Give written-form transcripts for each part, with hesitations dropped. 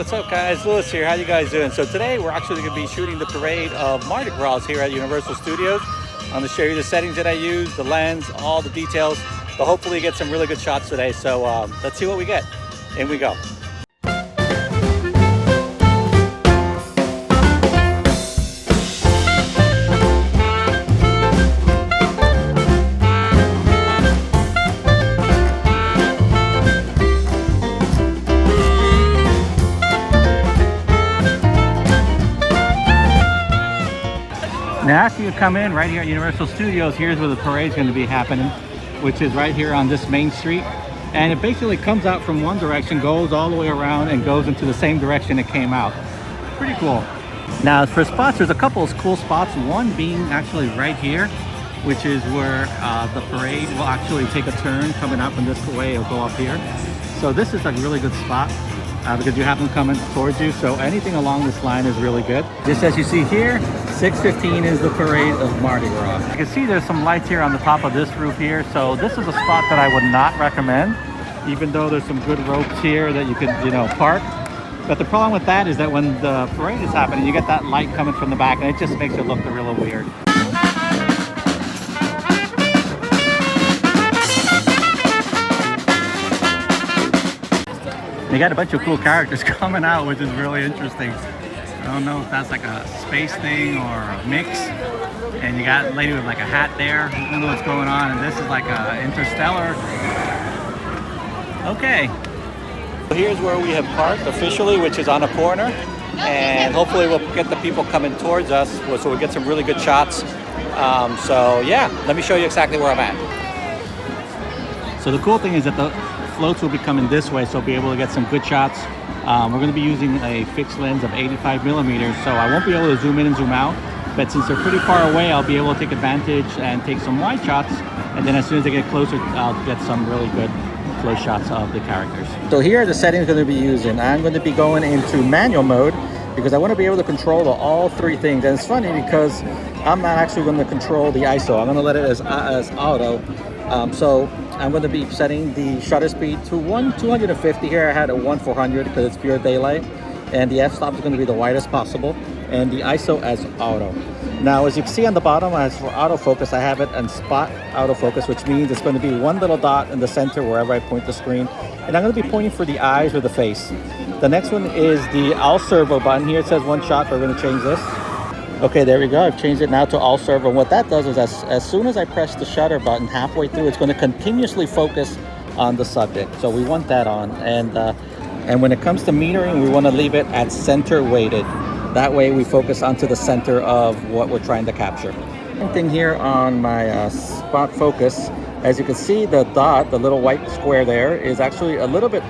what's up guys? Luis here. How you guys doing? So today we're actually going to be shooting the parade of Mardi Gras here at Universal Studios. I'm going to show you the settings that I use, the lens, all the details, but hopefully get some really good shots today. So let's see what we get. In we go. Now after you come in right here at Universal Studios, here's where the parade's going to be happening, which is right here on this main street. And it basically comes out from one direction, goes all the way around, and goes into the same direction it came out. Pretty cool. Now for spots, there's a couple of cool spots. One being actually right here, which is where the parade will actually take a turn coming out from this way. It'll go up here. So this is a really good spot. Because you have them coming towards you, so anything along this line is really good. Just as you see here, 6:15 is the parade of Mardi Gras. You can see there's some lights here on the top of this roof here, so this is a spot that I would not recommend, even though there's some good ropes here that you could, park. But the problem with that is that when the parade is happening, you get that light coming from the back, and it just makes it look a little weird. They got a bunch of cool characters coming out, which is really interesting. I don't know if that's like a space thing or a mix. And you got a lady with like a hat there. I don't know what's going on. And this is like a interstellar. Okay. So here's where we have parked officially, which is on a corner. And hopefully we'll get the people coming towards us so we'll get some really good shots. So yeah, let me show you exactly where I'm at. So the cool thing is that the floats will be coming this way, so I'll be able to get some good shots. We're going to be using a fixed lens of 85 millimeters, so I won't be able to zoom in and zoom out, but since they're pretty far away, I'll be able to take advantage and take some wide shots, and then as soon as they get closer, I'll get some really good close shots of the characters. So here are the settings I'm going to be using. I'm going to be going into manual mode because I want to be able to control all three things, and it's funny because I'm not actually going to control the ISO. I'm going to let it as auto. So I'm going to be setting the shutter speed to 250 here. I had a 1/400 because it's pure daylight, and the f-stop is going to be the widest possible, and the ISO as auto. Now as you can see on the bottom, as for autofocus, I have it in spot autofocus, which means it's going to be one little dot in the center wherever I point the screen, and I'm going to be pointing for the eyes or the face. The next one is the all servo button. Here it says one shot, but we're going to change this. Okay, there we go. I've changed it now to all servo. And what that does is as soon as I press the shutter button halfway through, it's going to continuously focus on the subject. So we want that on. And when it comes to metering, we want to leave it at center weighted. That way we focus onto the center of what we're trying to capture. Same thing here on my spot focus. As you can see, the dot, the little white square there, is actually a little bit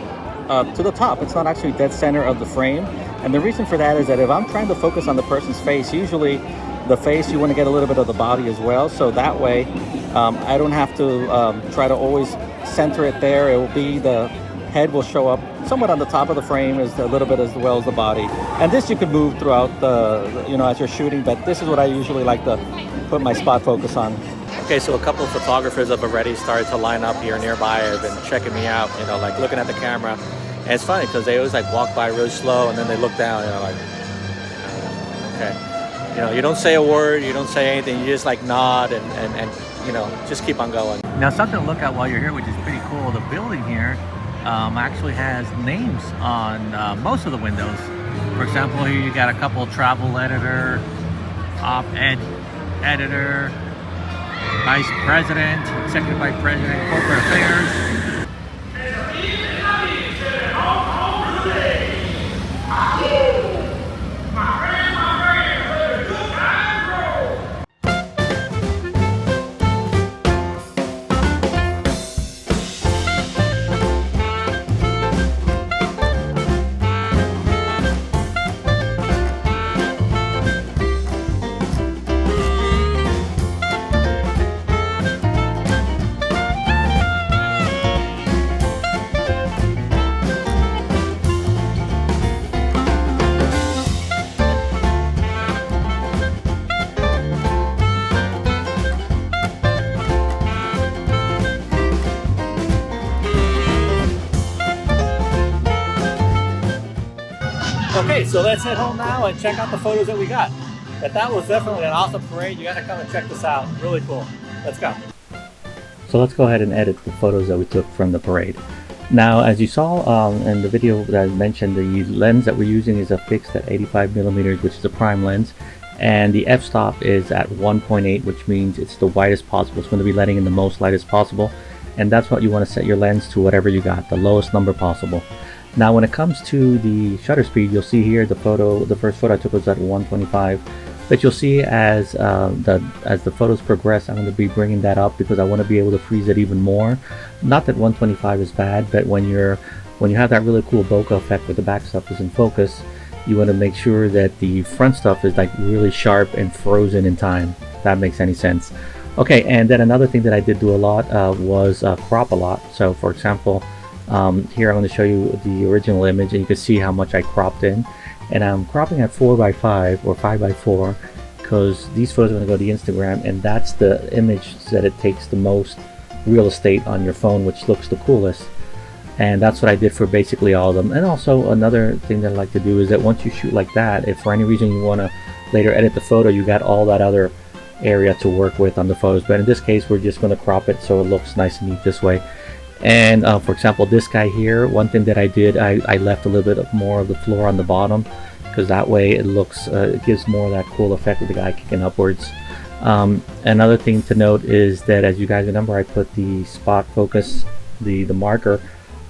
to the top. It's not actually dead center of the frame. And the reason for that is that if I'm trying to focus on the person's face, usually the face, you want to get a little bit of the body as well. So that way, I don't have to try to always center it there. It will be, the head will show up somewhat on the top of the frame as a little bit as well as the body. And this you can move throughout as you're shooting, but this is what I usually like to put my spot focus on. Okay, so a couple of photographers have already started to line up here nearby. Have been checking me out, like looking at the camera. And it's funny because they always like walk by really slow and then they look down, like, okay. You don't say a word, you don't say anything, you just like nod and just keep on going. Now something to look at while you're here, which is pretty cool, the building here actually has names on most of the windows. For example, here you got a couple travel editor, op-ed editor, vice president, executive vice president, corporate affairs. Okay, so let's head home now and check out the photos that we got. But that was definitely an awesome parade. You gotta come and check this out. Really cool. Let's go. So let's go ahead and edit the photos that we took from the parade. Now, as you saw in the video that I mentioned, the lens that we're using is a fixed at 85 millimeters, which is a prime lens. And the f-stop is at 1.8, which means it's the widest possible. It's going to be letting in the most light as possible. And that's what you want to set your lens to, whatever you got, the lowest number possible. Now, when it comes to the shutter speed, you'll see here the first photo I took was at 125. But you'll see as the photos progress, I'm going to be bringing that up because I want to be able to freeze it even more. Not that 125 is bad, but when you have that really cool bokeh effect where the back stuff is in focus, you want to make sure that the front stuff is like really sharp and frozen in time. If that makes any sense. Okay, and then another thing that I did do a lot was crop a lot. So for example, here I'm going to show you the original image, and you can see how much I cropped in. And I'm cropping at 4:5 or 5:4 because these photos are going to go to Instagram, and that's the image that it takes the most real estate on your phone, which looks the coolest. And that's what I did for basically all of them. And also another thing that I like to do is that once you shoot like that, if for any reason you want to later edit the photo, you got all that other area to work with on the photos. But in this case, we're just going to crop it so it looks nice and neat this way. And for example, this guy here, one thing that I did, I left a little bit more of the floor on the bottom because that way it looks, it gives more of that cool effect of the guy kicking upwards. Another thing to note is that, as you guys remember, I put the spot focus, the marker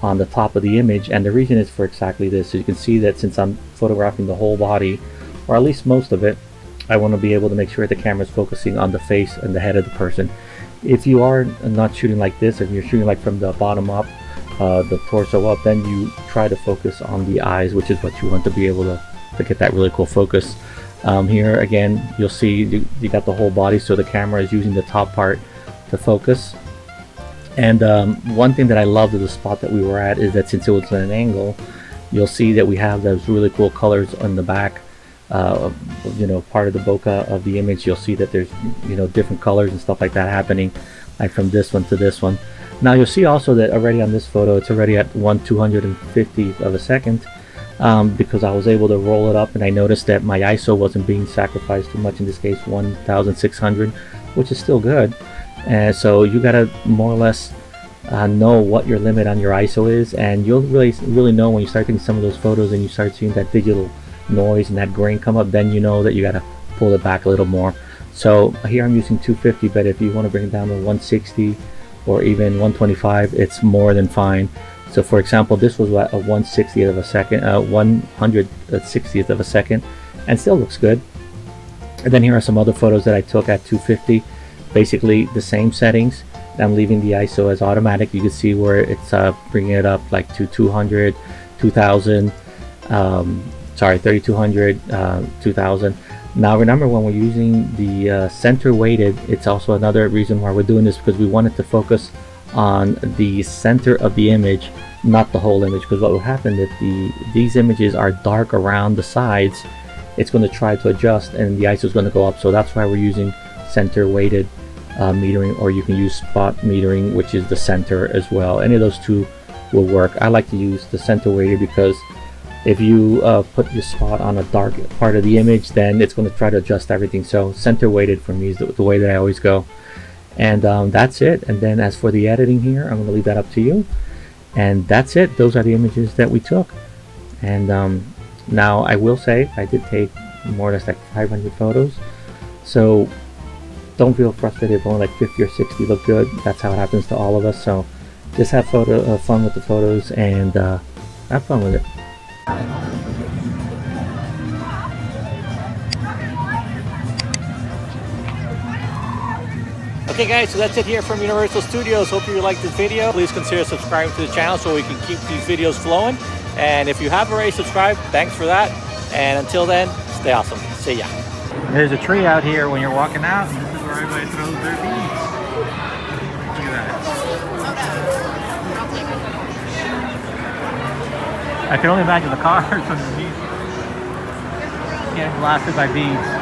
on the top of the image, and the reason is for exactly this. So you can see that since I'm photographing the whole body, or at least most of it, I want to be able to make sure the camera is focusing on the face and the head of the person. If you are not shooting like this, if you're shooting like from the bottom up, the torso up, then you try to focus on the eyes, which is what you want to be able to get that really cool focus. Here again, you'll see you got the whole body, so the camera is using the top part to focus. And one thing that I loved of the spot that we were at is that since it was at an angle, you'll see that we have those really cool colors on the back. Part of the bokeh of the image. You'll see that there's different colors and stuff like that happening, like from this one to this one. Now you'll see also that already on this photo, it's already at 1/250th of a second, because I was able to roll it up, and I noticed that my ISO wasn't being sacrificed too much. In this case, 1600, which is still good. And so you gotta more or less know what your limit on your ISO is, and you'll really know when you start taking some of those photos and you start seeing that digital noise and that grain come up, then you know that you gotta pull it back a little more. So here I'm using 250, but if you want to bring it down to 160 or even 125, it's more than fine. So for example, this was a 1/60th of a second, 160th of a second, and still looks good. And then here are some other photos that I took at 250, basically the same settings. I'm leaving the ISO as automatic. You can see where it's bringing it up like to 200, 2000, 3200, 2000. Now remember, when we're using the center weighted, it's also another reason why we're doing this, because we want it to focus on the center of the image, not the whole image. Because what will happen if these images are dark around the sides, it's going to try to adjust and the ISO is going to go up. So that's why we're using center weighted metering, or you can use spot metering, which is the center as well. Any of those two will work. I like to use the center weighted because if you put your spot on a dark part of the image, then it's going to try to adjust everything. So center weighted for me is the way that I always go. And that's it. And then as for the editing here, I'm going to leave that up to you. And that's it. Those are the images that we took. And now I will say I did take more or less like 500 photos. So don't feel frustrated if only like 50 or 60 look good. That's how it happens to all of us. So just have fun with the photos and have fun with it. Okay guys, so that's it here from Universal Studios. Hope you liked this video. Please consider subscribing to the channel so we can keep these videos flowing. And if you have already subscribed, thanks for that. And until then, stay awesome. See ya. There's a tree out here when you're walking out, and this is where everybody throws their beads. Look at that. I can only imagine the cars from the beads getting blasted by beads.